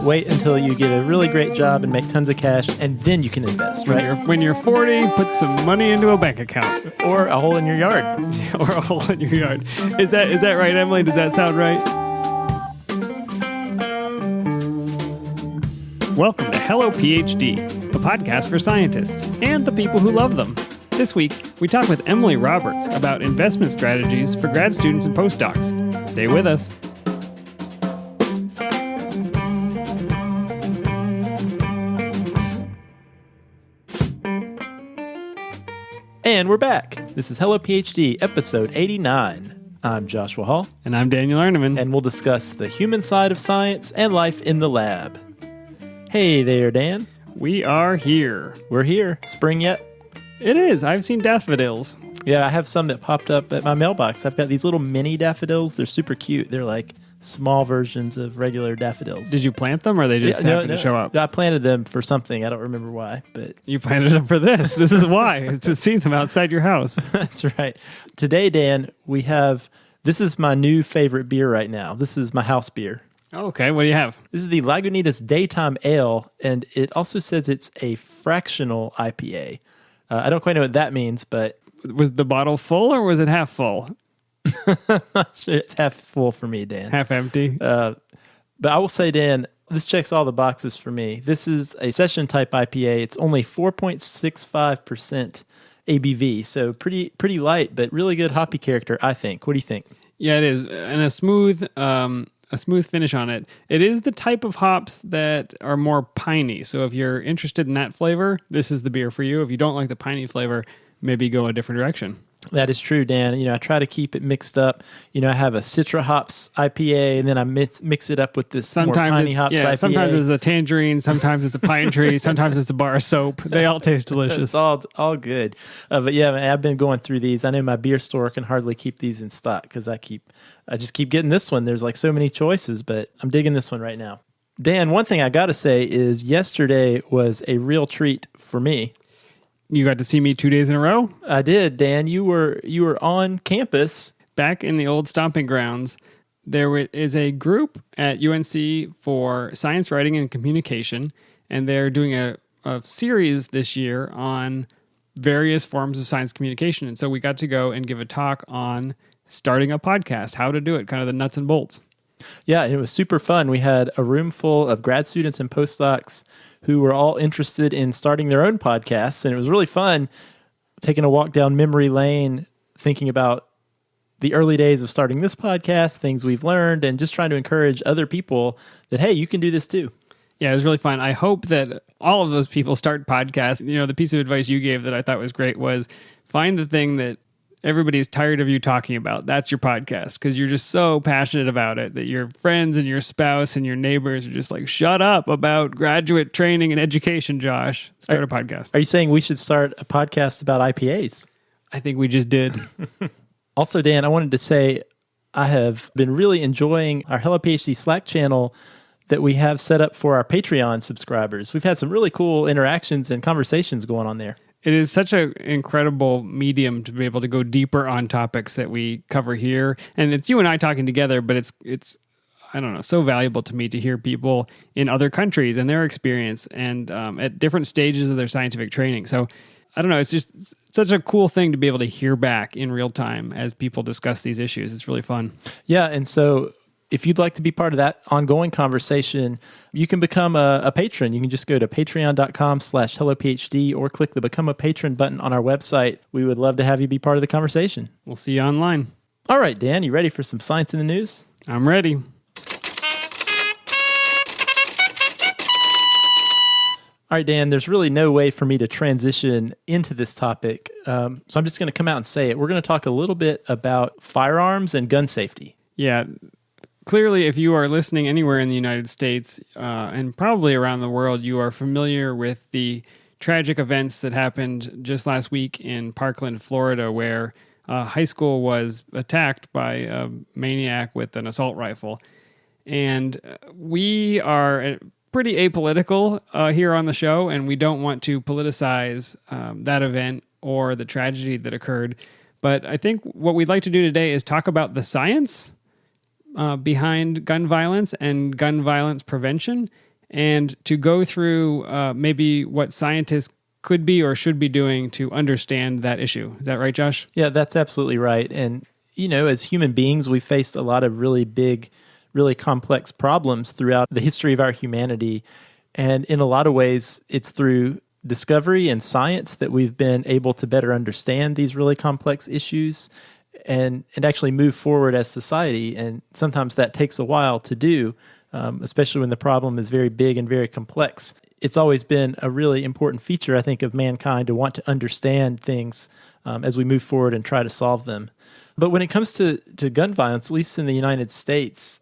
Wait until you get a really great job and make tons of cash, and then you can invest, right? When you're 40, put some money into a bank account. Or a hole in your yard. Or a hole in your yard. Is that right, Emily? Does that sound right? Welcome to Hello PhD, a podcast for scientists and the people who love them. This week, we talk with Emily Roberts about investment strategies for grad students and postdocs. Stay with us. And we're back. This is Hello PhD, episode 89. I'm Joshua Hall. And I'm Daniel Arneman. And we'll discuss the human side of science and life in the lab. Hey there, Dan. We are here. We're here. Spring yet? It is. I've seen daffodils. Yeah, I have some that popped up at my mailbox. I've got these little mini daffodils. They're super cute. They're like small versions of regular daffodils. Did you plant them, or they just happened to show up? I planted them for something. I don't remember why, but you planted them for this. This is why, to see them outside your house. That's right. Today, Dan, this is my new favorite beer right now. This is my house beer. Okay, what do you have? This is the Lagunitas Daytime Ale, and it also says it's a fractional IPA. I don't quite know what that means, but... Was the bottle full, or was it half full? I'm not sure. It's half full for me, Dan. Half empty? But I will say, Dan, this checks all the boxes for me. This is a session type IPA. It's only 4.65% ABV, so pretty light, but really good hoppy character, I think. What do you think? Yeah, it is. And a smooth finish on it. It is the type of hops that are more piney. So if you're interested in that flavor, this is the beer for you. If you don't like the piney flavor, maybe go a different direction. That is true, Dan. I try to keep it mixed up. I have a Citra hops IPA, and then I mix it up with this more piney hops IPA. Sometimes it's a tangerine, sometimes it's a pine tree, sometimes it's a bar of soap. They all taste delicious. It's all good. But yeah, I've been going through these. I know my beer store can hardly keep these in stock because I just keep getting this one. There's like so many choices, but I'm digging this one right now. Dan, one thing I got to say is yesterday was a real treat for me. You got to see me 2 days in a row? I did, Dan. You were on campus. Back in the old stomping grounds, there is a group at UNC for science writing and communication, and they're doing a series this year on various forms of science communication. And so we got to go and give a talk on starting a podcast, how to do it, kind of the nuts and bolts. Yeah, it was super fun. We had a room full of grad students and postdocs who were all interested in starting their own podcasts, and it was really fun taking a walk down memory lane, thinking about the early days of starting this podcast, things we've learned, and just trying to encourage other people that, hey, you can do this too. Yeah, it was really fun. I hope that all of those people start podcasts. The piece of advice you gave that I thought was great was find the thing that everybody's tired of you talking about. That's your podcast, because you're just so passionate about it that your friends and your spouse and your neighbors are just like, shut up about graduate training and education, Josh. Start a podcast. Are you saying we should start a podcast about IPAs? I think we just did. Also, Dan, I wanted to say I have been really enjoying our Hello PhD Slack channel that we have set up for our Patreon subscribers. We've had some really cool interactions and conversations going on there. It is such an incredible medium to be able to go deeper on topics that we cover here. And it's you and I talking together, but it's I don't know, so valuable to me to hear people in other countries and their experience and at different stages of their scientific training. So I don't know, it's just such a cool thing to be able to hear back in real time as people discuss these issues. It's really fun. Yeah, and so if you'd like to be part of that ongoing conversation, you can become a patron. You can just go to patreon.com/HelloPhD or click the Become a Patron button on our website. We would love to have you be part of the conversation. We'll see you online. All right, Dan, you ready for some science in the news? I'm ready. All right, Dan, there's really no way for me to transition into this topic, so I'm just going to come out and say it. We're going to talk a little bit about firearms and gun safety. Yeah. Clearly, if you are listening anywhere in the United States and probably around the world, you are familiar with the tragic events that happened just last week in Parkland, Florida, where a high school was attacked by a maniac with an assault rifle. And we are pretty apolitical here on the show, and we don't want to politicize that event or the tragedy that occurred. But I think what we'd like to do today is talk about the science behind gun violence and gun violence prevention, and to go through maybe what scientists could be or should be doing to understand that issue. Is that right, Josh? Yeah, that's absolutely right. And, as human beings, we faced a lot of really big, really complex problems throughout the history of our humanity. And in a lot of ways, it's through discovery and science that we've been able to better understand these really complex issues and actually move forward as society. And sometimes that takes a while to do, especially when the problem is very big and very complex. It's always been a really important feature, I think, of mankind to want to understand things as we move forward and try to solve them. But when it comes to gun violence, at least in the United States,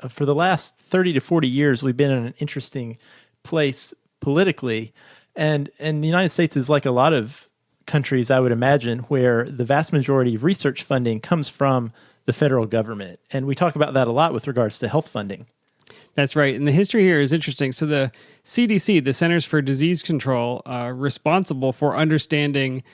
for the last 30 to 40 years, we've been in an interesting place politically. And the United States is like a lot of countries, I would imagine, where the vast majority of research funding comes from the federal government. And we talk about that a lot with regards to health funding. That's right. And the history here is interesting. So the CDC, the Centers for Disease Control, are responsible for understanding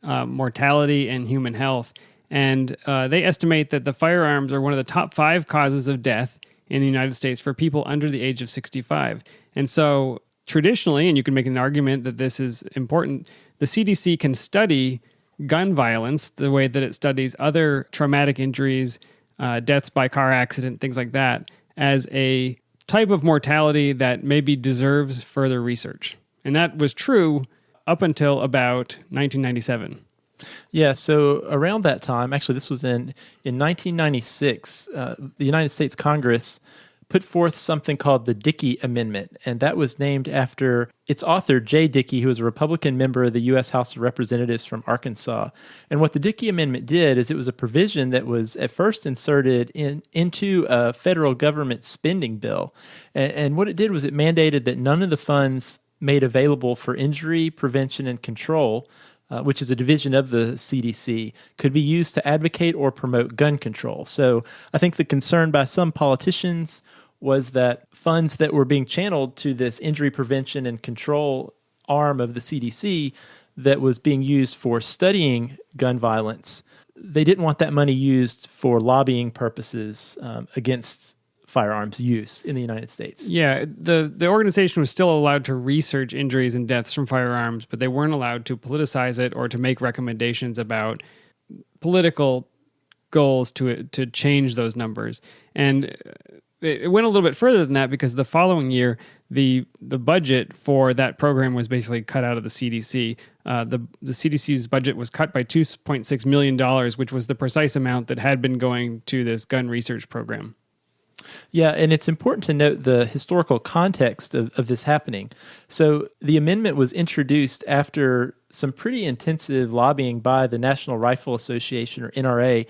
mortality and human health. And they estimate that the firearms are one of the top 5 causes of death in the United States for people under the age of 65. And so traditionally, and you can make an argument that this is important, the CDC can study gun violence the way that it studies other traumatic injuries, deaths by car accident, things like that, as a type of mortality that maybe deserves further research. And that was true up until about 1997. Yeah, so around that time, actually this was in 1996, the United States Congress put forth something called the Dickey Amendment, and that was named after its author, Jay Dickey, who was a Republican member of the U.S. House of Representatives from Arkansas. And what the Dickey Amendment did is it was a provision that was at first inserted into a federal government spending bill. And what it did was it mandated that none of the funds made available for injury prevention and control, which is a division of the CDC, could be used to advocate or promote gun control. So I think the concern by some politicians was that funds that were being channeled to this injury prevention and control arm of the CDC that was being used for studying gun violence, they didn't want that money used for lobbying purposes against firearms use in the United States. Yeah, the organization was still allowed to research injuries and deaths from firearms, but they weren't allowed to politicize it or to make recommendations about political goals to change those numbers. And it went a little bit further than that because the following year, the budget for that program was basically cut out of the CDC. The CDC's budget was cut by $2.6 million, which was the precise amount that had been going to this gun research program. Yeah, and it's important to note the historical context of this happening. So the amendment was introduced after some pretty intensive lobbying by the National Rifle Association, or NRA,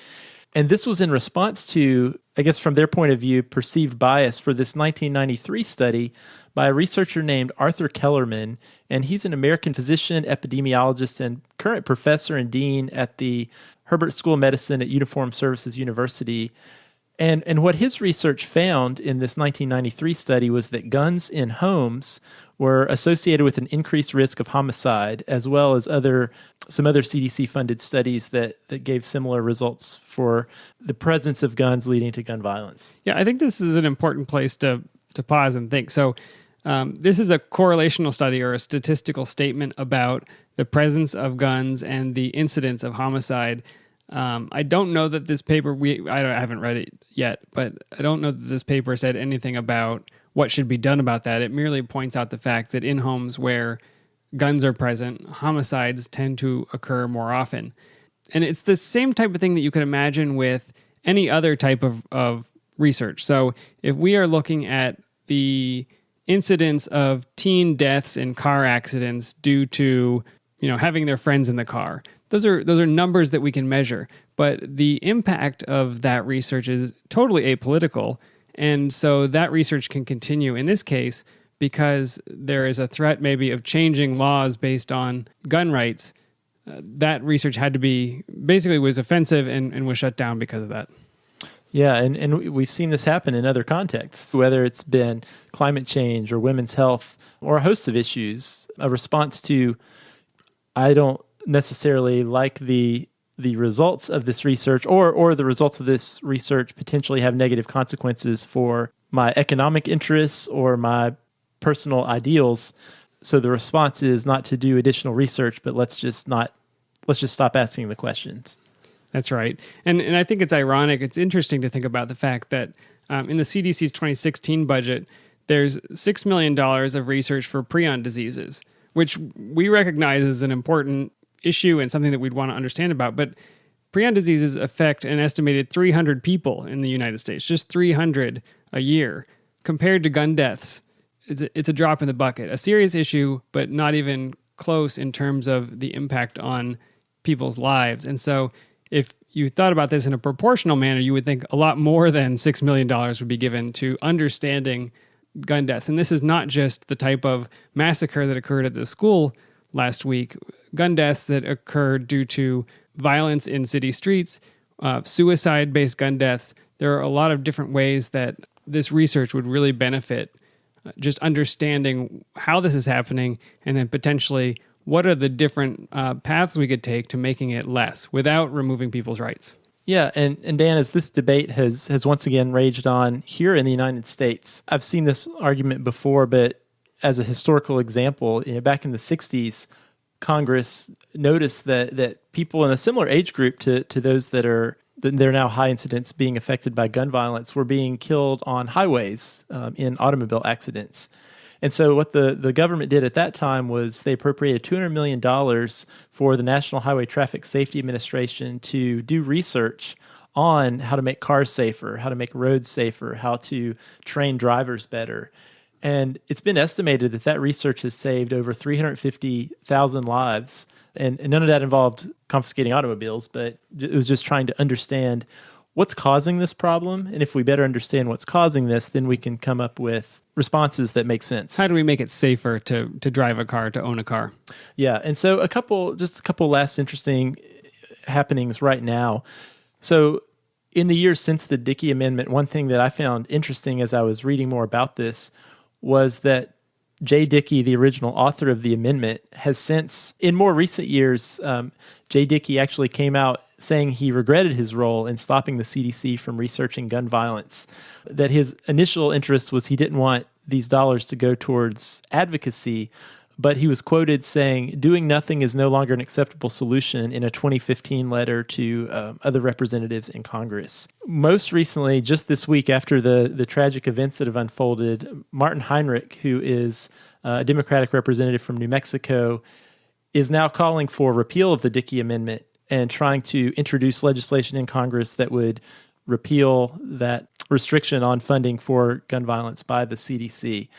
and this was in response to, I guess from their point of view, perceived bias for this 1993 study by a researcher named Arthur Kellerman, and he's an American physician, epidemiologist, and current professor and dean at the Herbert School of Medicine at Uniformed Services University. And what his research found in this 1993 study was that guns in homes were associated with an increased risk of homicide, as well as some other CDC-funded studies that gave similar results for the presence of guns leading to gun violence. Yeah, I think this is an important place to pause and think. So this is a correlational study or a statistical statement about the presence of guns and the incidence of homicide. I don't know that this paper, I haven't read it yet, but I don't know that this paper said anything about what should be done about that. It merely points out the fact that in homes where guns are present, homicides tend to occur more often. And it's the same type of thing that you could imagine with any other type of research. So if we are looking at the incidence of teen deaths in car accidents due to, having their friends in the car, those are numbers that we can measure, but the impact of that research is totally apolitical, and so that research can continue in this case because there is a threat maybe of changing laws based on gun rights. That research was offensive and was shut down because of that. Yeah, and we've seen this happen in other contexts, whether it's been climate change or women's health or a host of issues, a response to, I don't necessarily like the the results of this research or the results of this research potentially have negative consequences for my economic interests or my personal ideals. So the response is not to do additional research, but let's just stop asking the questions. That's right. And I think it's ironic. It's interesting to think about the fact that in the CDC's 2016 budget, there's $6 million of research for prion diseases, which we recognize as an important issue and something that we'd want to understand about. But prion diseases affect an estimated 300 people in the United States, just 300 a year. Compared to gun deaths, it's a drop in the bucket. A serious issue, but not even close in terms of the impact on people's lives. And so if you thought about this in a proportional manner, you would think a lot more than $6 million would be given to understanding gun deaths. And this is not just the type of massacre that occurred at the school last week. Gun deaths that occurred due to violence in city streets, suicide-based gun deaths. There are a lot of different ways that this research would really benefit just understanding how this is happening, and then potentially what are the different paths we could take to making it less without removing people's rights. Yeah, and Dan, as this debate has once again raged on here in the United States, I've seen this argument before, but as a historical example, back in the 60s, Congress noticed that people in a similar age group to those that are now high incidents being affected by gun violence were being killed on highways in automobile accidents. And so what the government did at that time was they appropriated $200 million for the National Highway Traffic Safety Administration to do research on how to make cars safer, how to make roads safer, how to train drivers better. And it's been estimated that research has saved over 350,000 lives. And none of that involved confiscating automobiles, but it was just trying to understand what's causing this problem. And if we better understand what's causing this, then we can come up with responses that make sense. How do we make it safer to drive a car, to own a car? Yeah. And so a couple last interesting happenings right now. So in the years since the Dickey Amendment, one thing that I found interesting as I was reading more about this was that J. Dickey, the original author of the amendment, has since, in more recent years, J. Dickey actually came out saying he regretted his role in stopping the CDC from researching gun violence, that his initial interest was he didn't want these dollars to go towards advocacy, but he was quoted saying, "Doing nothing is no longer an acceptable solution," in a 2015 letter to other representatives in Congress. Most recently, just this week after the tragic events that have unfolded, Martin Heinrich, who is a Democratic representative from New Mexico, is now calling for repeal of the Dickey Amendment and trying to introduce legislation in Congress that would repeal that restriction on funding for gun violence by the CDC.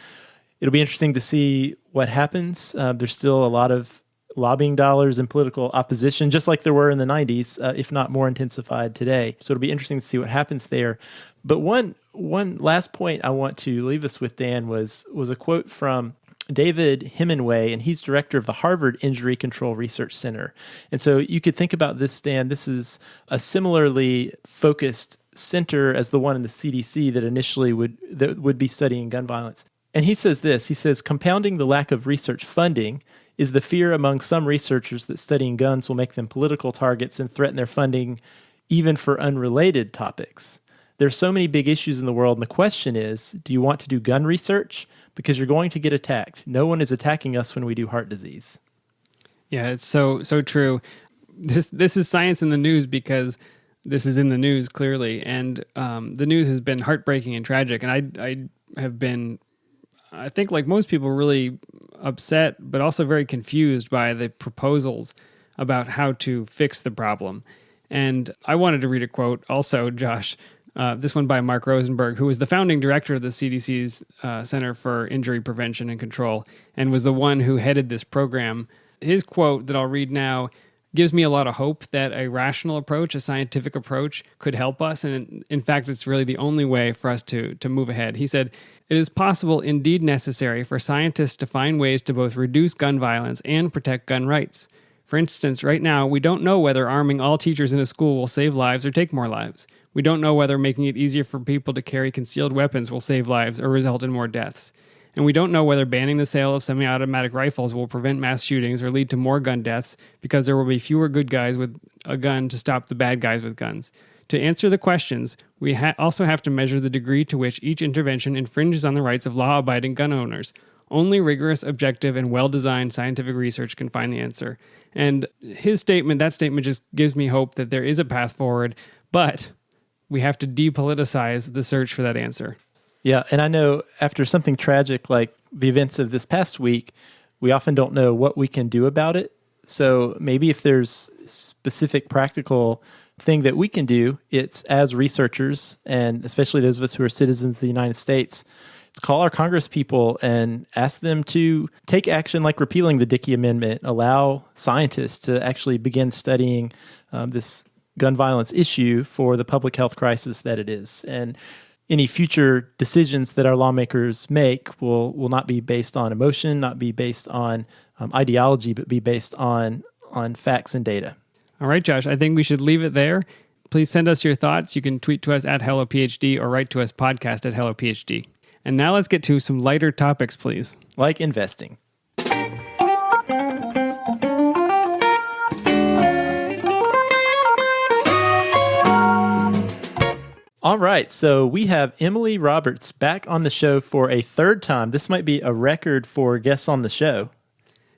It'll be interesting to see what happens. There's still a lot of lobbying dollars and political opposition, just like there were in the 90s, if not more intensified today. So it'll be interesting to see what happens there. But one last point I want to leave us with, Dan, was a quote from David Hemenway, and he's director of the Harvard Injury Control Research Center. And so you could think about this, Dan. This is a similarly focused center as the one in the CDC that initially would be studying gun violence. And he says this, he says, "Compounding the lack of research funding is the fear among some researchers that studying guns will make them political targets and threaten their funding even for unrelated topics. There's so many big issues in the world, and the question is, do you want to do gun research? Because you're going to get attacked. No one is attacking us when we do heart disease." Yeah, it's so true. This is science in the news because this is in the news, clearly. And the news has been heartbreaking and tragic. And I have been, I think like most people, really upset, but also very confused by the proposals about how to fix the problem. And I wanted to read a quote also, Josh, this one by Mark Rosenberg, who was the founding director of the CDC's Center for Injury Prevention and Control, and was the one who headed this program. His quote that I'll read now gives me a lot of hope that a rational approach, a scientific approach, could help us. And in fact, it's really the only way for us to move ahead. He said, "It is possible, indeed necessary, for scientists to find ways to both reduce gun violence and protect gun rights. For instance, right now, we don't know whether arming all teachers in a school will save lives or take more lives. We don't know whether making it easier for people to carry concealed weapons will save lives or result in more deaths. And we don't know whether banning the sale of semi-automatic rifles will prevent mass shootings or lead to more gun deaths because there will be fewer good guys with a gun to stop the bad guys with guns. To answer the questions, we also have to measure the degree to which each intervention infringes on the rights of law-abiding gun owners. Only rigorous, objective, and well-designed scientific research can find the answer. And that statement just gives me hope that there is a path forward, but we have to depoliticize the search for that answer. Yeah, and I know after something tragic like the events of this past week, we often don't know what we can do about it. So maybe if there's specific practical thing that we can do, it's as researchers, and especially those of us who are citizens of the United States, it's call our Congress people and ask them to take action like repealing the Dickey Amendment, allow scientists to actually begin studying this gun violence issue for the public health crisis that it is. And any future decisions that our lawmakers make will not be based on emotion, not be based on ideology, but be based on facts and data. All right, Josh, I think we should leave it there. Please send us your thoughts. You can tweet to us at HelloPhD or write to us podcast at HelloPhD. And now let's get to some lighter topics, please. Like investing. All right, so we have Emily Roberts back on the show for a third time. This might be a record for guests on the show.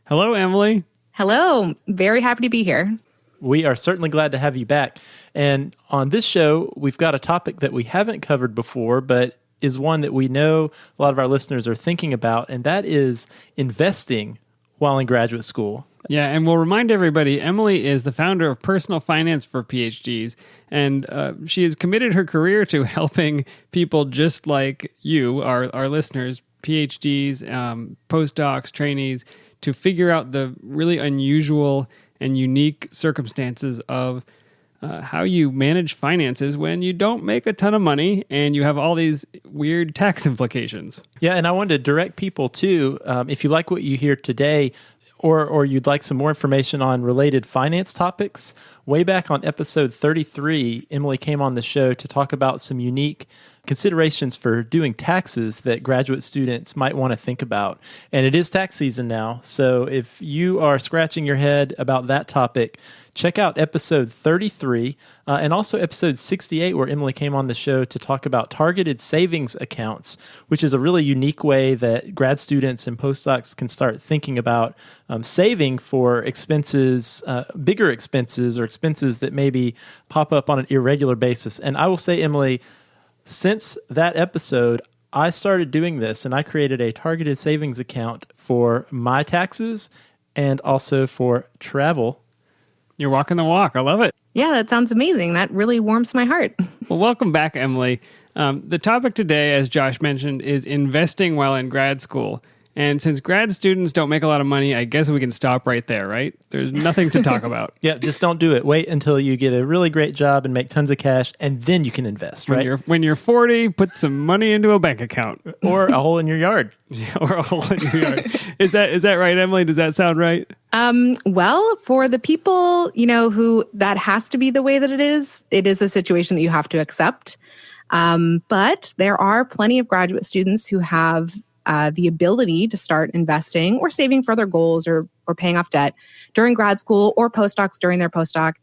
Hello, Emily. Hello. Very happy to be here. We are certainly glad to have you back. And on this show, we've got a topic that we haven't covered before, but is one that we know a lot of our listeners are thinking about, and that is investing while in graduate school. Yeah, and we'll remind everybody, Emily is the founder of Personal Finance for PhDs, and she has committed her career to helping people just like you, our listeners, PhDs, postdocs, trainees, to figure out the really unusual and unique circumstances of how you manage finances when you don't make a ton of money and you have all these weird tax implications. Yeah, and I wanted to direct people to, if you like what you hear today, or you'd like some more information on related finance topics, way back on episode 33, Emily came on the show to talk about some unique considerations for doing taxes that graduate students might want to think about. And it is tax season now, so if you are scratching your head about that topic, check out episode 33 and also episode 68, where Emily came on the show to talk about targeted savings accounts, which is a really unique way that grad students and postdocs can start thinking about saving for expenses, bigger expenses, or expenses that maybe pop up on an irregular basis. And I will say, Emily, since that episode, I started doing this, and I created a targeted savings account for my taxes and also for travel. You're walking the walk. I love it. Yeah, that sounds amazing. That really warms my heart. Well, welcome back, Emily. The topic today, as Josh mentioned, is investing while in grad school. And since grad students don't make a lot of money, I guess we can stop right there, right? There's nothing to talk about. Yeah, just don't do it. Wait until you get a really great job and make tons of cash, and then you can invest, right? When you're 40, put some money into a bank account. Or a hole in your yard. Yeah, or a hole in your yard. Is that right, Emily? Does that sound right? Well, for the people, who that has to be the way that it is a situation that you have to accept. But there are plenty of graduate students who have the ability to start investing or saving for their goals or paying off debt during grad school or postdocs during their postdoc.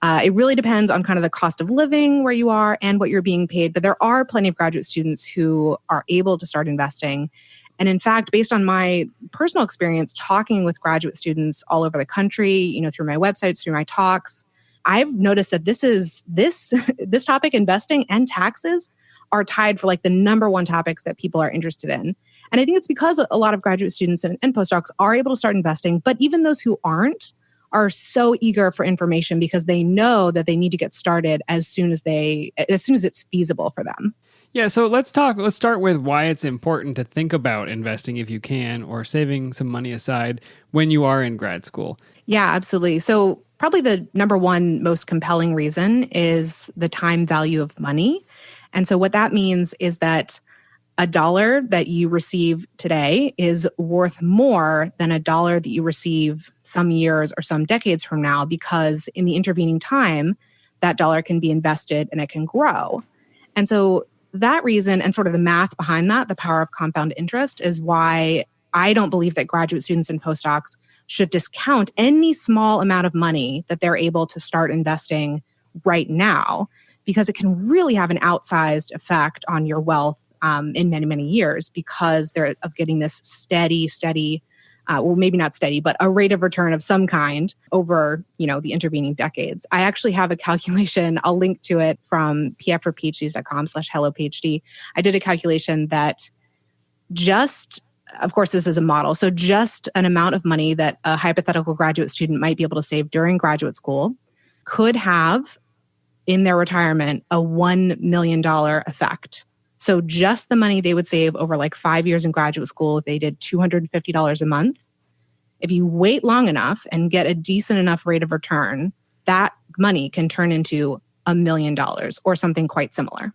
It really depends on kind of the cost of living where you are and what you're being paid. But there are plenty of graduate students who are able to start investing. And in fact, based on my personal experience talking with graduate students all over the country, through my websites, through my talks, I've noticed that this topic, investing and taxes, are tied for like the number one topics that people are interested in. And I think it's because a lot of graduate students and postdocs are able to start investing, but even those who aren't are so eager for information because they know that they need to get started as soon as it's feasible for them. Yeah, so let's start with why it's important to think about investing if you can, or saving some money aside when you are in grad school. Yeah, absolutely. So probably the number one most compelling reason is the time value of money. And so what that means is that $1 that you receive today is worth more than $1 that you receive some years or some decades from now, because in the intervening time, that dollar can be invested and it can grow. And so that reason and sort of the math behind that, the power of compound interest, is why I don't believe that graduate students and postdocs should discount any small amount of money that they're able to start investing right now, because it can really have an outsized effect on your wealth in many, many years, because they're of getting this steady, well, maybe not steady, but a rate of return of some kind over, the intervening decades. I actually have a calculation. I'll link to it from pfforphds.com/hellophd. I did a calculation that of course, this is a model. So just an amount of money that a hypothetical graduate student might be able to save during graduate school could have in their retirement a $1 million effect. So just the money they would save over like 5 years in graduate school, if they did $250 a month, if you wait long enough and get a decent enough rate of return, that money can turn into $1 million or something quite similar.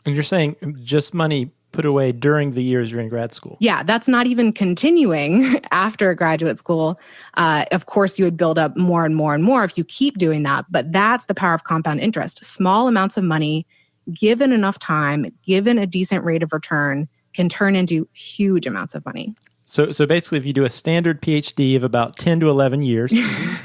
And you're saying just money put away during the years you're in grad school? Yeah, that's not even continuing after graduate school. Of course, you would build up more and more and more if you keep doing that. But that's the power of compound interest. Small amounts of money, given enough time, given a decent rate of return, can turn into huge amounts of money. So basically, if you do a standard PhD of about 10 to 11 years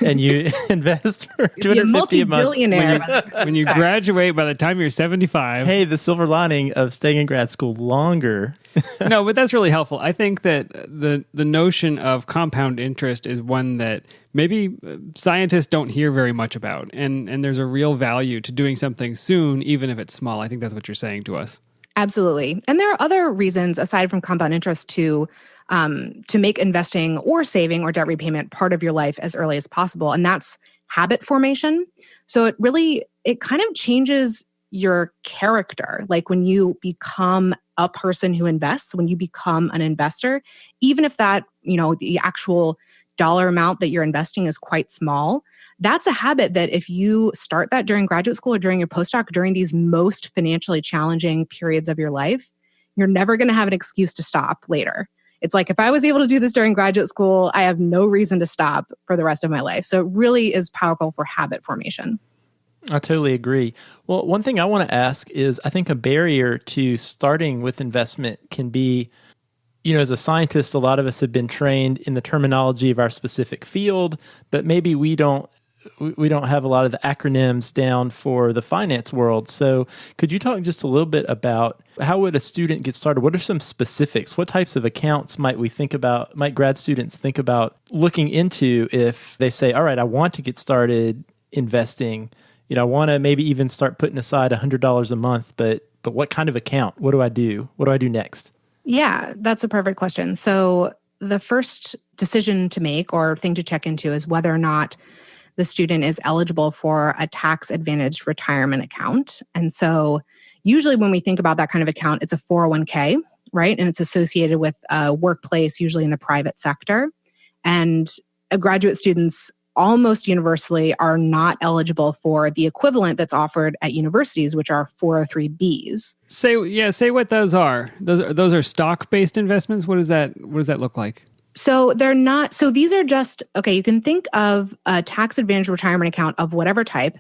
and you invest for $250 a month, when you graduate, by the time you're 75. Hey, the silver lining of staying in grad school longer. No, but that's really helpful. I think that the notion of compound interest is one that maybe scientists don't hear very much about. And there's a real value to doing something soon, even if it's small. I think that's what you're saying to us. Absolutely. And there are other reasons aside from compound interest to make investing or saving or debt repayment part of your life as early as possible. And that's habit formation. So it kind of changes your character. Like when you become a person who invests, when you become an investor, even if that, the actual dollar amount that you're investing is quite small, that's a habit that if you start that during graduate school or during your postdoc, during these most financially challenging periods of your life, you're never going to have an excuse to stop later. It's like, if I was able to do this during graduate school, I have no reason to stop for the rest of my life. So it really is powerful for habit formation. I totally agree. Well, one thing I want to ask is, I think a barrier to starting with investment can be, as a scientist, a lot of us have been trained in the terminology of our specific field, but maybe we don't have a lot of the acronyms down for the finance world. So could you talk just a little bit about how would a student get started? What are some specifics? What types of accounts might grad students think about looking into if they say, all right, I want to get started investing. I want to maybe even start putting aside $100 a month, but what kind of account? What do I do? What do I do next? Yeah, that's a perfect question. So the first decision to make or thing to check into is whether or not the student is eligible for a tax-advantaged retirement account. And so usually when we think about that kind of account, it's a 401k, right? And it's associated with a workplace, usually in the private sector. And graduate students almost universally are not eligible for the equivalent that's offered at universities, which are 403bs. Say what those are. Those are stock-based investments. What does that look like? So they're not, so these are just, okay, you can think of a tax advantage retirement account of whatever type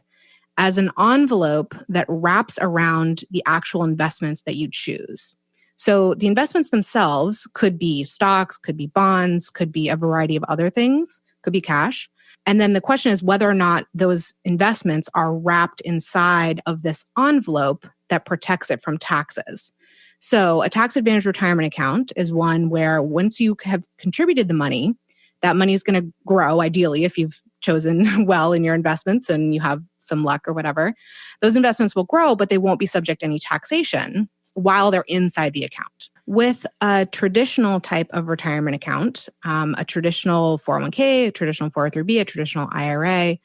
as an envelope that wraps around the actual investments that you choose. So the investments themselves could be stocks, could be bonds, could be a variety of other things, could be cash. And then the question is whether or not those investments are wrapped inside of this envelope that protects it from taxes. So a tax advantage retirement account is one where once you have contributed the money, that money is going to grow, ideally, if you've chosen well in your investments and you have some luck or whatever. Those investments will grow, but they won't be subject to any taxation while they're inside the account. With a traditional type of retirement account, a traditional 401k, a traditional 403b, a traditional IRA,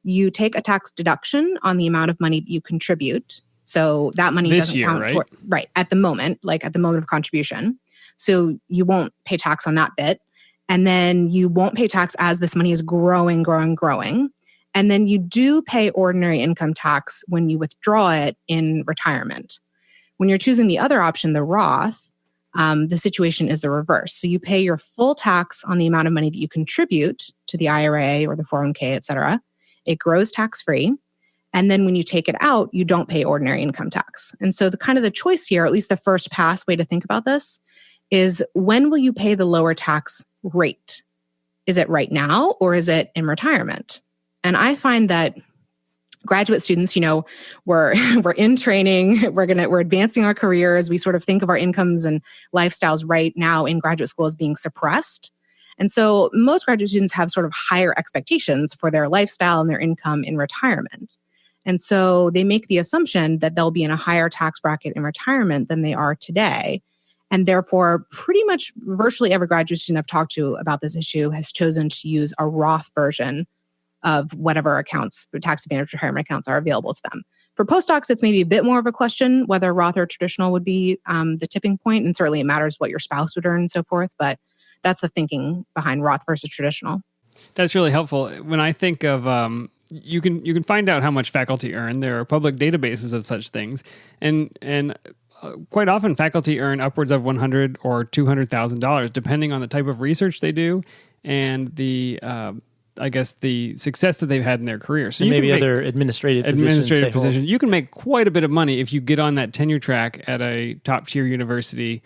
you take a tax deduction on the amount of money that you contribute. So that money doesn't count right at the moment, like at the moment of contribution. So you won't pay tax on that bit. And then you won't pay tax as this money is growing. And then you do pay ordinary income tax when you withdraw it in retirement. When you're choosing the other option, the Roth, the situation is the reverse. So you pay your full tax on the amount of money that you contribute to the IRA or the 401k, et cetera. It grows tax-free. And then when you take it out, you don't pay ordinary income tax. And so the choice here, at least the first pass way to think about this, is when will you pay the lower tax rate? Is it right now or is it in retirement? And I find that graduate students, we're in training, we're advancing our careers. We sort of think of our incomes and lifestyles right now in graduate school as being suppressed. And so most graduate students have sort of higher expectations for their lifestyle and their income in retirement. And so they make the assumption that they'll be in a higher tax bracket in retirement than they are today. And therefore, pretty much virtually every graduate student I've talked to about this issue has chosen to use a Roth version of whatever accounts, tax advantage retirement accounts are available to them. For postdocs, it's maybe a bit more of a question whether Roth or traditional would be the tipping point, and certainly it matters what your spouse would earn and so forth, but that's the thinking behind Roth versus traditional. That's really helpful. When I think of, you can find out how much faculty earn. There are public databases of such things, and quite often faculty earn upwards of $100,000 or $200,000, depending on the type of research they do and the success that they've had in their career. So and maybe other administrative positions. You can make quite a bit of money if you get on that tenure track at a top tier university.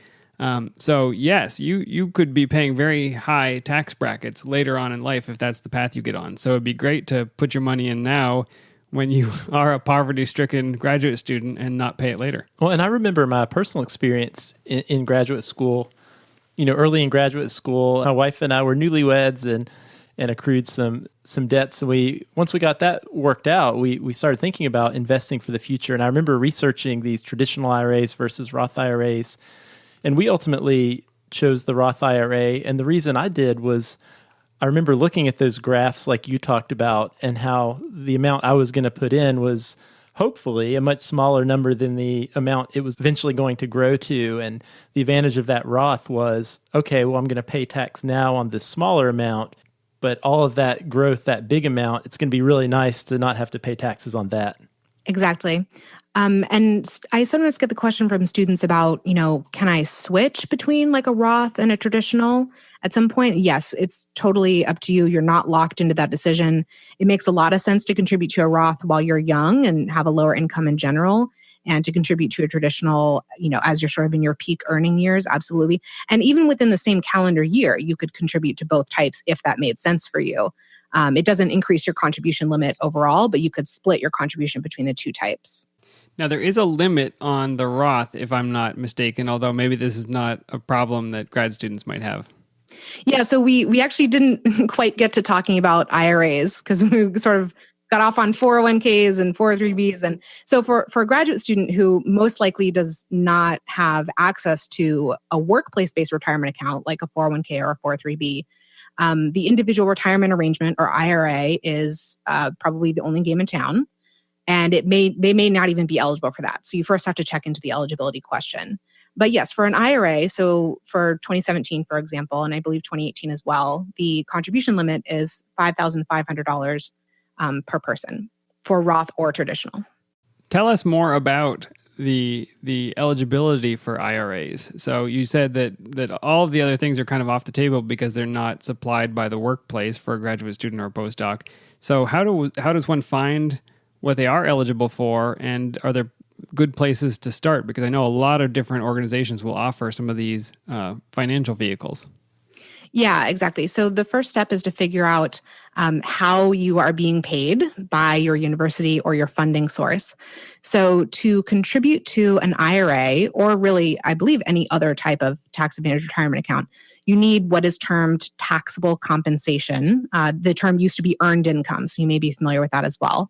So yes, you could be paying very high tax brackets later on in life if that's the path you get on. So it'd be great to put your money in now when you are a poverty-stricken graduate student and not pay it later. Well, and I remember my personal experience in graduate school. Early in graduate school, my wife and I were newlyweds and accrued some debts. And once we got that worked out, we started thinking about investing for the future. And I remember researching these traditional IRAs versus Roth IRAs. And we ultimately chose the Roth IRA. And the reason I did was I remember looking at those graphs like you talked about and how the amount I was going to put in was hopefully a much smaller number than the amount it was eventually going to grow to. And the advantage of that Roth was, okay, well, I'm going to pay tax now on this smaller amount, but all of that growth, that big amount, it's going to be really nice to not have to pay taxes on that. Exactly. And I sometimes get the question from students about, can I switch between like a Roth and a traditional at some point? Yes, it's totally up to you. You're not locked into that decision. It makes a lot of sense to contribute to a Roth while you're young and have a lower income in general, and to contribute to a traditional, as you're sort of in your peak earning years, absolutely. And even within the same calendar year, you could contribute to both types if that made sense for you. It doesn't increase your contribution limit overall, but you could split your contribution between the two types. Now, there is a limit on the Roth, if I'm not mistaken, although maybe this is not a problem that grad students might have. Yeah, so we actually didn't quite get to talking about IRAs because we sort of got off on 401ks and 403bs. And so for a graduate student who most likely does not have access to a workplace-based retirement account like a 401k or a 403b, the individual retirement arrangement or IRA is probably the only game in town. And they may not even be eligible for that. So you first have to check into the eligibility question. But yes, for an IRA, so for 2017, for example, and I believe 2018 as well, the contribution limit is $5,500 per person for Roth or traditional. Tell us more about the eligibility for IRAs. So you said that all of the other things are kind of off the table because they're not supplied by the workplace for a graduate student or a postdoc. So how does one find what they are eligible for, and are there good places to start? Because I know a lot of different organizations will offer some of these financial vehicles. Yeah, exactly. So the first step is to figure out how you are being paid by your university or your funding source. So to contribute to an IRA, or really, I believe, any other type of tax advantage retirement account, you need what is termed taxable compensation. The term used to be earned income, so you may be familiar with that as well.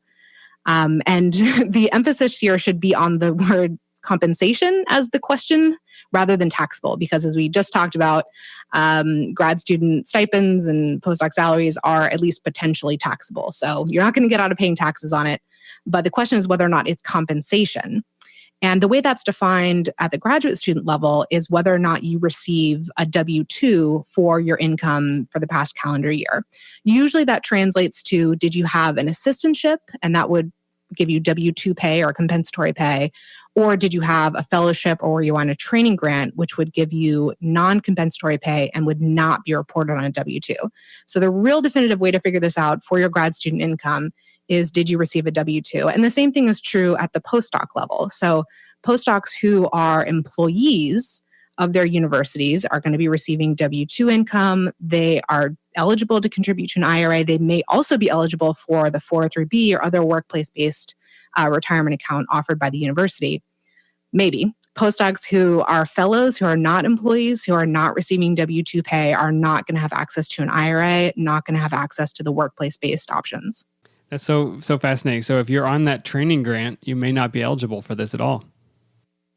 And the emphasis here should be on the word compensation as the question rather than taxable, because as we just talked about, grad student stipends and postdoc salaries are at least potentially taxable. So you're not going to get out of paying taxes on it. But the question is whether or not it's compensation. And the way that's defined at the graduate student level is whether or not you receive a W-2 for your income for the past calendar year. Usually that translates to, did you have an assistantship? And that would give you W-2 pay or compensatory pay. Or did you have a fellowship, or were you on a training grant, which would give you non-compensatory pay and would not be reported on a W-2. So the real definitive way to figure this out for your grad student income is, did you receive a W-2? And the same thing is true at the postdoc level. So postdocs who are employees of their universities are going to be receiving W-2 income. They are eligible to contribute to an IRA. They may also be eligible for the 403B or other workplace-based retirement account offered by the university. Maybe. Postdocs who are fellows, who are not employees, who are not receiving W-2 pay are not going to have access to an IRA, not going to have access to the workplace-based options. That's so fascinating. So if you're on that training grant, you may not be eligible for this at all.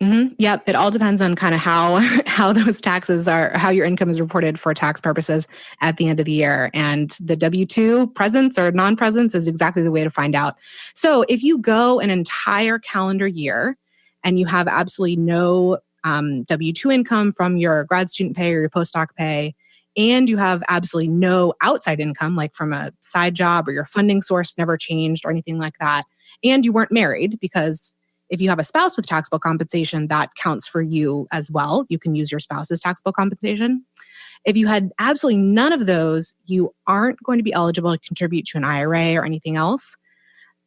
Mm-hmm. Yep. It all depends on kind of how those taxes are, how your income is reported for tax purposes at the end of the year. And the W-2 presence or non-presence is exactly the way to find out. So if you go an entire calendar year and you have absolutely no W-2 income from your grad student pay or your postdoc pay, and you have absolutely no outside income, like from a side job or your funding source never changed or anything like that, and you weren't married, because if you have a spouse with taxable compensation, that counts for you as well. You can use your spouse's taxable compensation. If you had absolutely none of those, you aren't going to be eligible to contribute to an IRA or anything else.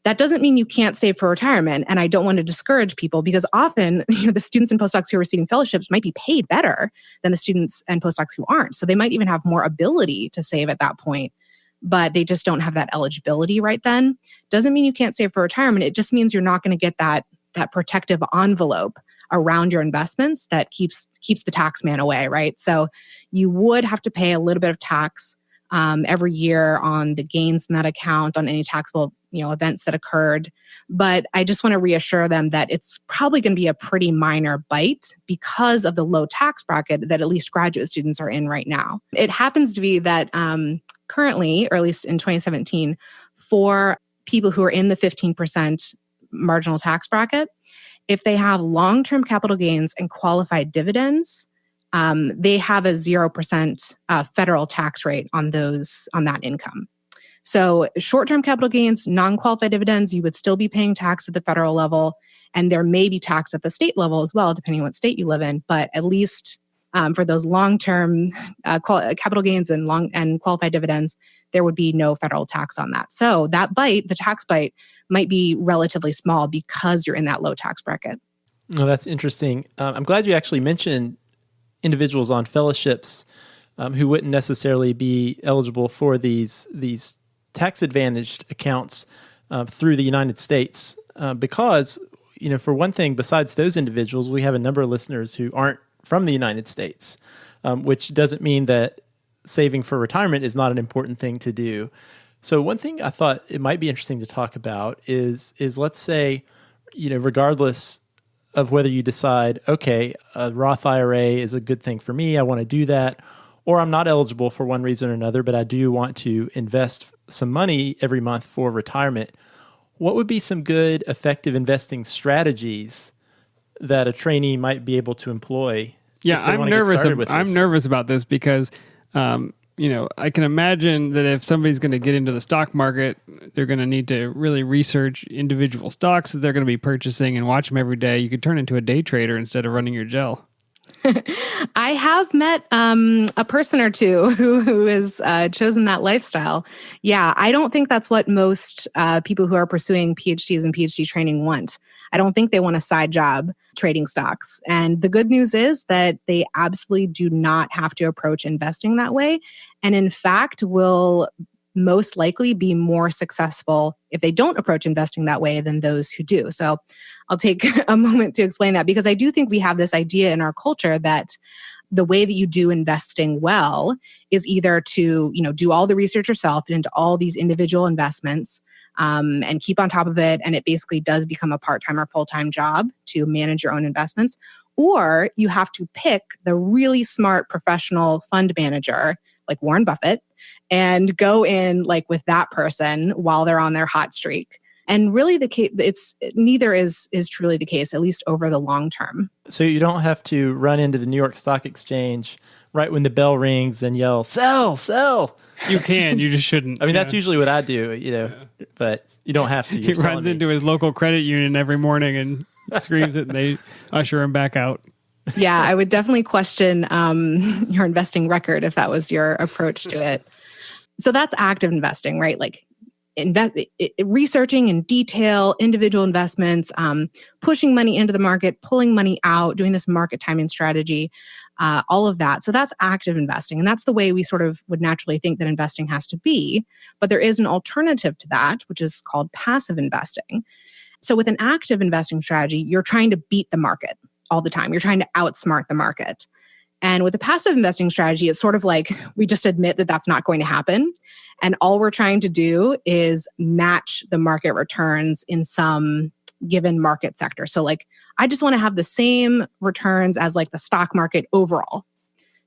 That doesn't mean you can't save for retirement. And I don't want to discourage people, because often the students and postdocs who are receiving fellowships might be paid better than the students and postdocs who aren't. So they might even have more ability to save at that point, but they just don't have that eligibility right then. Doesn't mean you can't save for retirement. It just means you're not going to get that protective envelope around your investments that keeps the tax man away, right? So you would have to pay a little bit of tax every year on the gains in that account, on any taxable events that occurred. But I just want to reassure them that it's probably going to be a pretty minor bite because of the low tax bracket that at least graduate students are in right now. It happens to be that currently, or at least in 2017, for people who are in the 15% marginal tax bracket, if they have long-term capital gains and qualified dividends, they have a 0% federal tax rate on that income. So short-term capital gains, non-qualified dividends, you would still be paying tax at the federal level, and there may be tax at the state level as well, depending on what state you live in. But at least for those long-term capital gains and qualified dividends, there would be no federal tax on that. So that bite, the tax bite, might be relatively small because you're in that low tax bracket. Oh, that's interesting. I'm glad you actually mentioned individuals on fellowships who wouldn't necessarily be eligible for these tax-advantaged accounts through the United States because, for one thing, besides those individuals, we have a number of listeners who aren't from the United States, which doesn't mean that saving for retirement is not an important thing to do. So one thing I thought it might be interesting to talk about is let's say, regardless of whether you decide, okay, a Roth IRA is a good thing for me, I want to do that, or I'm not eligible for one reason or another, but I do want to invest some money every month for retirement. What would be some good, effective investing strategies that a trainee might be able to employ? Yeah, I'm nervous about this because, I can imagine that if somebody's going to get into the stock market, they're going to need to really research individual stocks that they're going to be purchasing and watch them every day. You could turn into a day trader instead of running your gel. I have met a person or two who has chosen that lifestyle. Yeah, I don't think that's what most people who are pursuing PhDs and PhD training want. I don't think they want a side job trading stocks. And the good news is that they absolutely do not have to approach investing that way. And in fact, will most likely be more successful if they don't approach investing that way than those who do. So I'll take a moment to explain that, because I do think we have this idea in our culture that the way that you do investing well is either to, do all the research yourself into all these individual investments and keep on top of it. And it basically does become a part-time or full-time job to manage your own investments. Or you have to pick the really smart professional fund manager like Warren Buffett and go in with that person while they're on their hot streak. And really the case, neither is truly the case, at least over the long term. So you don't have to run into the New York Stock Exchange right when the bell rings and yell, "Sell, sell." You can, you just shouldn't. I mean, that's usually what I do, but you don't have to. He runs into his local credit union every morning and screams it, and they usher him back out. Yeah, I would definitely question your investing record if that was your approach to it. So that's active investing, right? researching in detail individual investments, pushing money into the market, pulling money out, doing this market timing strategy, all of that. So that's active investing. And that's the way we sort of would naturally think that investing has to be. But there is an alternative to that, which is called passive investing. So with an active investing strategy, you're trying to beat the market all the time. You're trying to outsmart the market. And with a passive investing strategy, it's sort of like we just admit that that's not going to happen. And all we're trying to do is match the market returns in some given market sector. So like, I just want to have the same returns as like the stock market overall,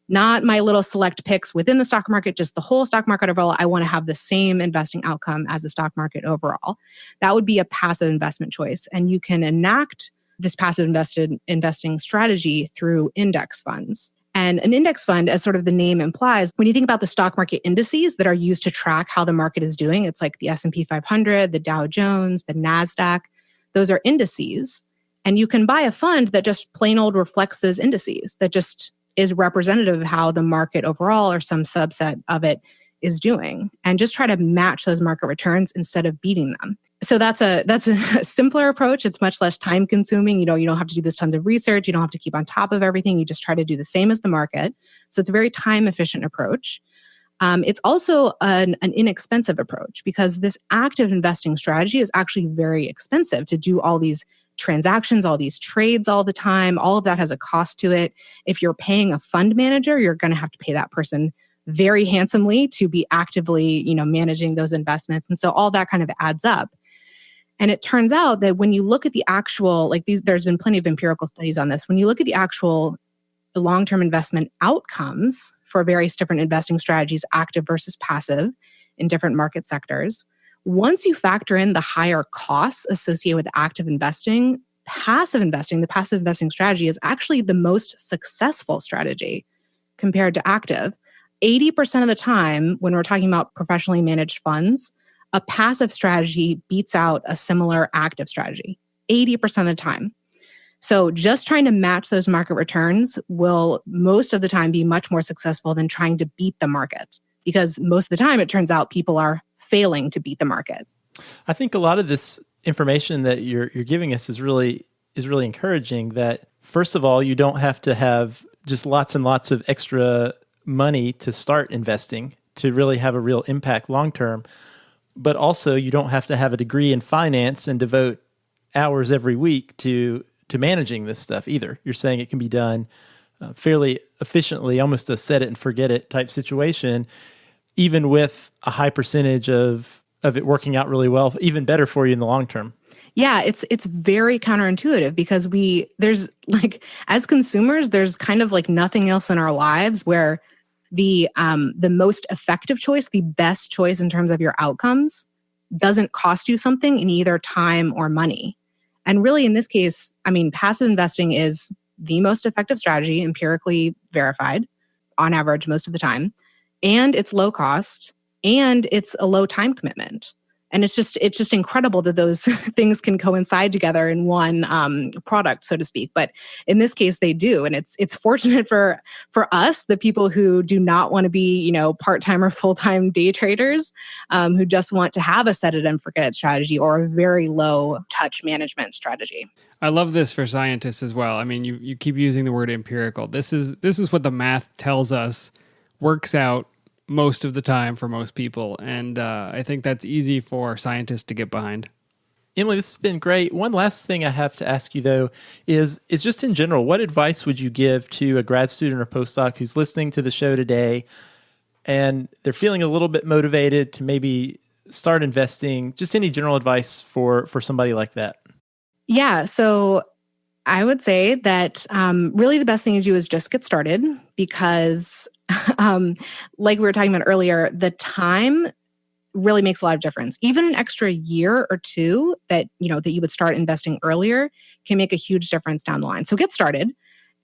not my little select picks within the stock market, just the whole stock market overall. I want to have the same investing outcome as the stock market overall. That would be a passive investment choice. And you can enact this passive investing strategy through index funds. And an index fund, as sort of the name implies, when you think about the stock market indices that are used to track how the market is doing, it's like the S&P 500, the Dow Jones, the NASDAQ. Those are indices. And you can buy a fund that just plain old reflects those indices, that just is representative of how the market overall or some subset of it is doing, and just try to match those market returns instead of beating them. So that's a simpler approach. It's much less time consuming. You don't have to do this tons of research. You don't have to keep on top of everything. You just try to do the same as the market. So it's a very time efficient approach. It's also an inexpensive approach because this active investing strategy is actually very expensive to do all these transactions, all these trades all the time. All of that has a cost to it. If you're paying a fund manager, you're going to have to pay that person very handsomely to be actively, managing those investments. And so all that kind of adds up. And it turns out that when you look at the actual, there's been plenty of empirical studies on this. When you look at the actual long-term investment outcomes for various different investing strategies, active versus passive in different market sectors, once you factor in the higher costs associated with active investing, the passive investing strategy is actually the most successful strategy compared to active. 80% of the time, when we're talking about professionally managed funds, a passive strategy beats out a similar active strategy 80% of the time. So just trying to match those market returns will most of the time be much more successful than trying to beat the market, because most of the time it turns out people are failing to beat the market. I think a lot of this information that you're giving us is really encouraging. That first of all, you don't have to have just lots and lots of extra money to start investing to really have a real impact long term. But also, you don't have to have a degree in finance and devote hours every week to managing this stuff either. You're saying it can be done fairly efficiently, almost a set it and forget it type situation, even with a high percentage of it working out really well, even better for you in the long term. Yeah, it's very counterintuitive because there's as consumers, there's kind of like nothing else in our lives where the most effective choice, the best choice in terms of your outcomes, doesn't cost you something in either time or money. And really, in this case, passive investing is the most effective strategy, empirically verified, on average, most of the time. And it's low cost, and it's a low time commitment. And it's just incredible that those things can coincide together in one product, so to speak. But in this case, they do, and it's fortunate for us, the people who do not want to be part-time or full-time day traders, who just want to have a set it and forget it strategy or a very low touch management strategy. I love this for scientists as well. You keep using the word empirical. This is what the math tells us works out most of the time for most people. And I think that's easy for scientists to get behind. Emily, this has been great. One last thing I have to ask you, though, is just in general, what advice would you give to a grad student or postdoc who's listening to the show today and they're feeling a little bit motivated to maybe start investing? Just any general advice for somebody like that? Yeah, so I would say that really the best thing to do is just get started because like we were talking about earlier, the time really makes a lot of difference. Even an extra year or two that you would start investing earlier can make a huge difference down the line. So get started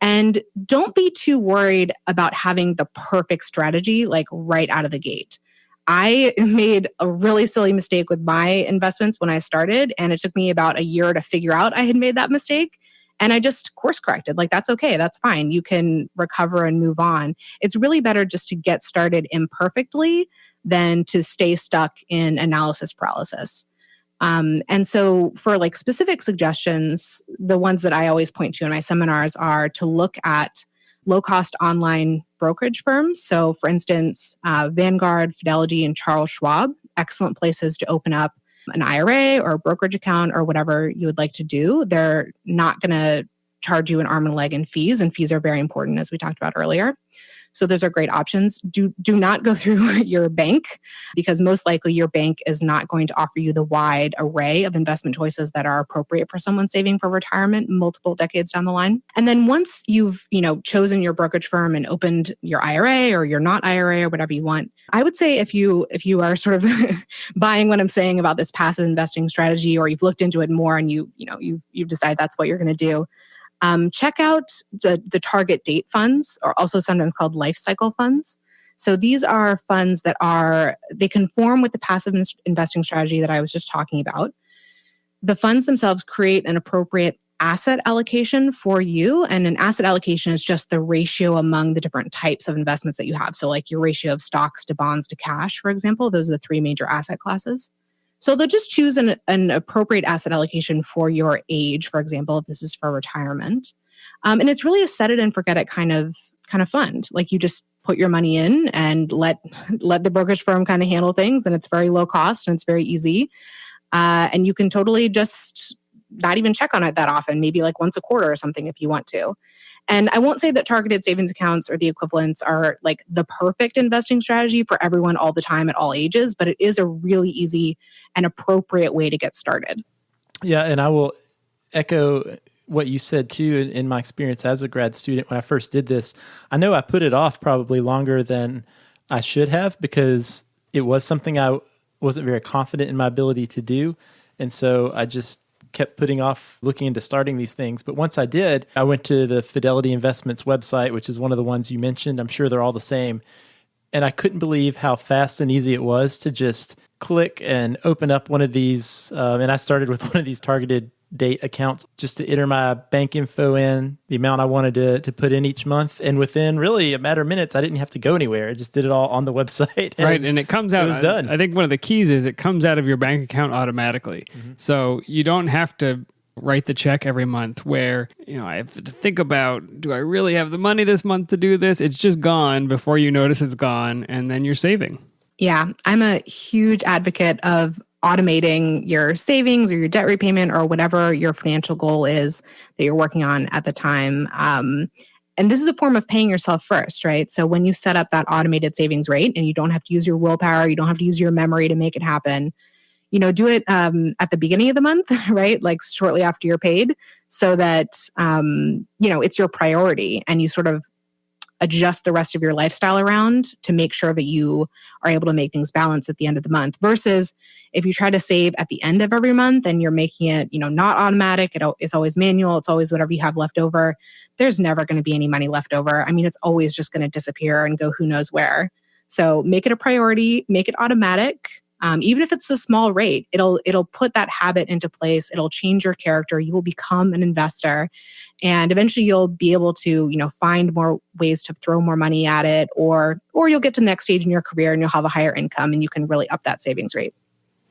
and don't be too worried about having the perfect strategy right out of the gate. I made a really silly mistake with my investments when I started, and it took me about a year to figure out I had made that mistake. And I just course corrected. That's okay. That's fine. You can recover and move on. It's really better just to get started imperfectly than to stay stuck in analysis paralysis. And so for like specific suggestions, the ones that I always point to in my seminars are to look at low-cost online brokerage firms. So for instance, Vanguard, Fidelity, and Charles Schwab, excellent places to open up an IRA or a brokerage account or whatever you would like to do. They're not going to charge you an arm and a leg in fees, and fees are very important, as we talked about earlier. So those are great options. Do not go through your bank, because most likely your bank is not going to offer you the wide array of investment choices that are appropriate for someone saving for retirement multiple decades down the line. And then once you've, chosen your brokerage firm and opened your IRA or your not IRA or whatever you want, I would say if you are sort of buying what I'm saying about this passive investing strategy, or you've looked into it more and you decide that's what you're going to do, check out the target date funds, or also sometimes called life cycle funds. So these are funds that they conform with the passive investing strategy that I was just talking about. The funds themselves create an appropriate asset allocation for you. And an asset allocation is just the ratio among the different types of investments that you have. So like your ratio of stocks to bonds to cash, for example, those are the three major asset classes. So they'll just choose an appropriate asset allocation for your age, for example, if this is for retirement. And it's really a set it and forget it kind of fund. Like you just put your money in and let the brokerage firm kind of handle things, and it's very low cost and it's very easy. And you can totally just not even check on it that often, maybe like once a quarter or something if you want to. And I won't say that targeted savings accounts or the equivalents are like the perfect investing strategy for everyone all the time at all ages, but it is a really easy and appropriate way to get started. Yeah, and I will echo what you said too. In my experience as a grad student, when I first did this, I know I put it off probably longer than I should have, because it was something I wasn't very confident in my ability to do. And so I just kept putting off looking into starting these things. But once I did, I went to the Fidelity Investments website, which is one of the ones you mentioned. I'm sure they're all the same. And I couldn't believe how fast and easy it was to just click and open up one of these. And I started with one of these targeted date accounts just to enter my bank info in, the amount I wanted to put in each month. And within really a matter of minutes, I didn't have to go anywhere. I just did it all on the website. Right. And it comes out. It was done. I think one of the keys is it comes out of your bank account automatically. Mm-hmm. So you don't have to write the check every month where, I have to think about, do I really have the money this month to do this? It's just gone before you notice it's gone, and then you're saving. Yeah. I'm a huge advocate of automating your savings or your debt repayment or whatever your financial goal is that you're working on at the time. And this is a form of paying yourself first, right? So when you set up that automated savings rate and you don't have to use your willpower, you don't have to use your memory to make it happen, do it at the beginning of the month, right? Like shortly after you're paid, so that, it's your priority, and you sort of adjust the rest of your lifestyle around to make sure that you are able to make things balance at the end of the month. Versus if you try to save at the end of every month and you're making it, not automatic, it's always manual, it's always whatever you have left over. There's never going to be any money left over. I mean, it's always just going to disappear and go who knows where. So make it a priority, make it automatic. Even if it's a small rate, it'll put that habit into place. It'll change your character. You will become an investor, and eventually you'll be able to, find more ways to throw more money at it, or you'll get to the next stage in your career and you'll have a higher income and you can really up that savings rate.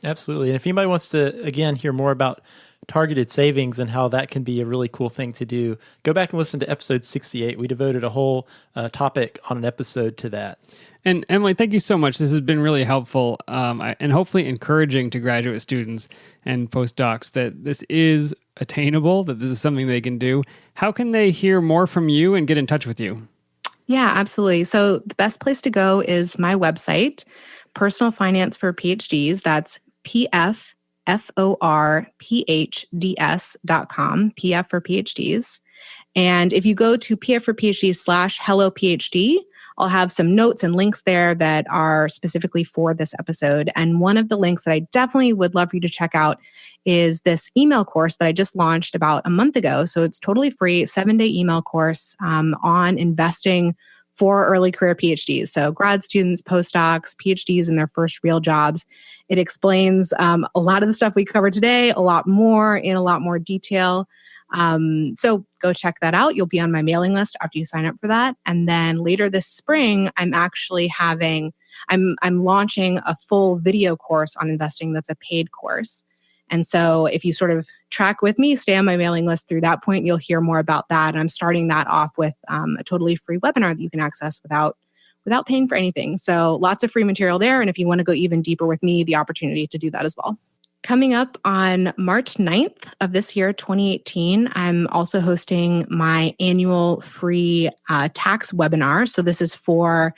Absolutely. And if anybody wants to, again, hear more about targeted savings and how that can be a really cool thing to do, go back and listen to episode 68. We devoted a whole topic on an episode to that. And Emily, thank you so much. This has been really helpful and hopefully encouraging to graduate students and postdocs that this is attainable, that this is something they can do. How can they hear more from you and get in touch with you? Yeah, absolutely. So the best place to go is my website, Personal Finance for PhDs. That's pfforphds.com, PF for PhDs. And if you go to pfforphds/HelloPhD, I'll have some notes and links there that are specifically for this episode. And one of the links that I definitely would love for you to check out is this email course that I just launched about a month ago. So it's totally free, 7-day email course on investing for early career PhDs. So grad students, postdocs, PhDs in their first real jobs. It explains a lot of the stuff we covered today, a lot more in a lot more detail. So go check that out. You'll be on my mailing list after you sign up for that. And then later this spring, I'm actually having I'm launching a full video course on investing that's a paid course. And so if you sort of track with me, stay on my mailing list through that point, you'll hear more about that. And I'm starting that off with a totally free webinar that you can access without paying for anything. So lots of free material there. And if you want to go even deeper with me, the opportunity to do that as well. Coming up on March 9th of this year, 2018, I'm also hosting my annual free tax webinar. So this is for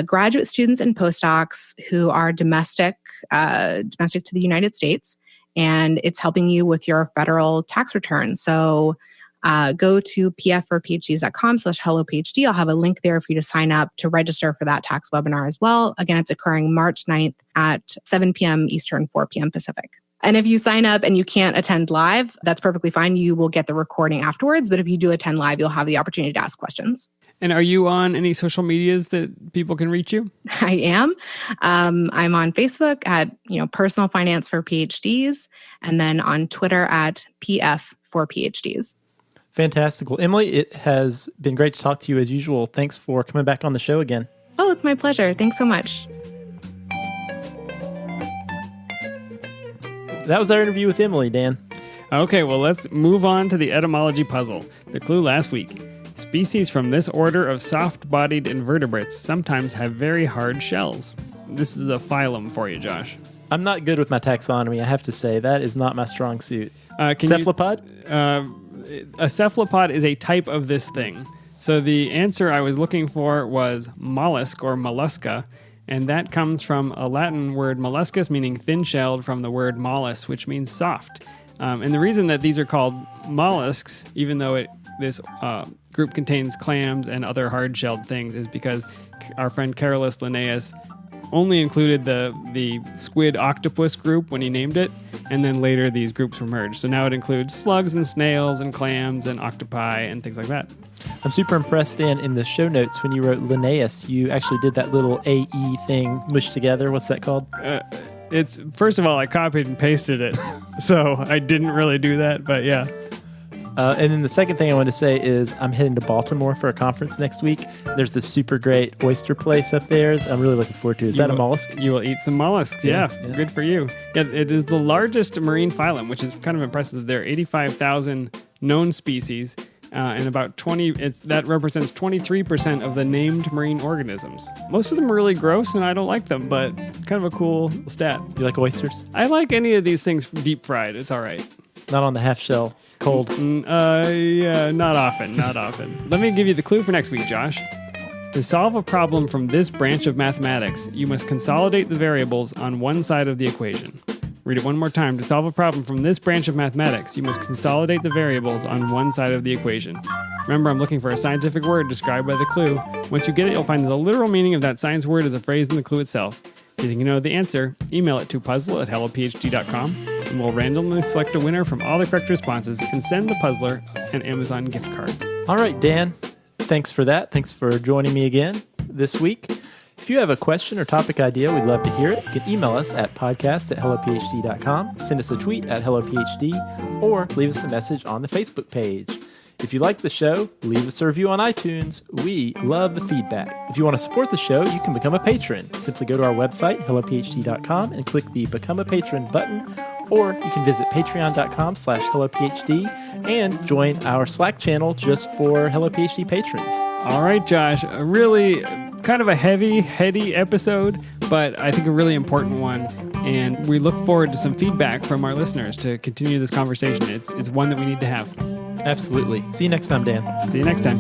graduate students and postdocs who are domestic to the United States, and it's helping you with your federal tax return. So go to pf4phds.com/hellophd. I'll have a link there for you to sign up to register for that tax webinar as well. Again, it's occurring March 9th at 7 p.m. Eastern, 4 p.m. Pacific. And if you sign up and you can't attend live, that's perfectly fine. You will get the recording afterwards. But if you do attend live, you'll have the opportunity to ask questions. And are you on any social medias that people can reach you? I am. I'm on Facebook at Personal Finance for PhDs, and then on Twitter at PF for PhDs. Fantastic. Well, Emily, it has been great to talk to you as usual. Thanks for coming back on the show again. Oh, it's my pleasure. Thanks so much. That was our interview with Emily, Dan. Okay, well, let's move on to the etymology puzzle. The clue last week. Species from this order of soft-bodied invertebrates sometimes have very hard shells. This is a phylum for you, Josh. I'm not good with my taxonomy, I have to say. That is not my strong suit. Cephalopod? A cephalopod is a type of this thing. So the answer I was looking for was mollusk or mollusca, and that comes from a Latin word molluscus, meaning thin-shelled, from the word mollus, which means soft. And the reason that these are called mollusks, even though this group contains clams and other hard-shelled things, is because our friend Carolus Linnaeus only included the squid octopus group when he named it, and then later these groups were merged. So now it includes slugs and snails and clams and octopi and things like that. I'm super impressed, Dan. In the show notes, when you wrote Linnaeus, you actually did that little AE thing mushed together. What's that called? It's first of all, I copied and pasted it, so I didn't really do that, but yeah. And then the second thing I want to say is I'm heading to Baltimore for a conference next week. There's this super great oyster place up there I'm really looking forward to. Is that a mollusk? You will eat some mollusks. Yeah. Good for you. Yeah, it is the largest marine phylum, which is kind of impressive. There are 85,000 known species, and about that represents 23% of the named marine organisms. Most of them are really gross, and I don't like them, but kind of a cool stat. You like oysters? I like any of these things deep fried. It's all right. Not on the half shell. Cold. Yeah, not often. Let me give you the clue for next week, Josh. To solve a problem from this branch of mathematics, you must consolidate the variables on one side of the equation. Read it one more time. To solve a problem from this branch of mathematics, you must consolidate the variables on one side of the equation. Remember, I'm looking for a scientific word described by the clue. Once you get it, you'll find the literal meaning of that science word as a phrase in the clue itself. If you think you know the answer, email it to puzzle@hellophd.com, and we'll randomly select a winner from all the correct responses and send the puzzler an Amazon gift card. All right, Dan. Thanks for that. Thanks for joining me again this week. If you have a question or topic idea, we'd love to hear it. You can email us at podcast@hellophd.com, send us a tweet at hellophd, or leave us a message on the Facebook page. If you like the show, leave us a review on iTunes. We love the feedback. If you want to support the show, you can become a patron. Simply go to our website, hellophd.com, and click the Become a Patron button, or you can visit patreon.com/hellophd and join our Slack channel just for Hello PhD patrons. All right, Josh, a really kind of a heady episode, but I think a really important one. And we look forward to some feedback from our listeners to continue this conversation. It's one that we need to have. Absolutely. See you next time, Dan. See you next time.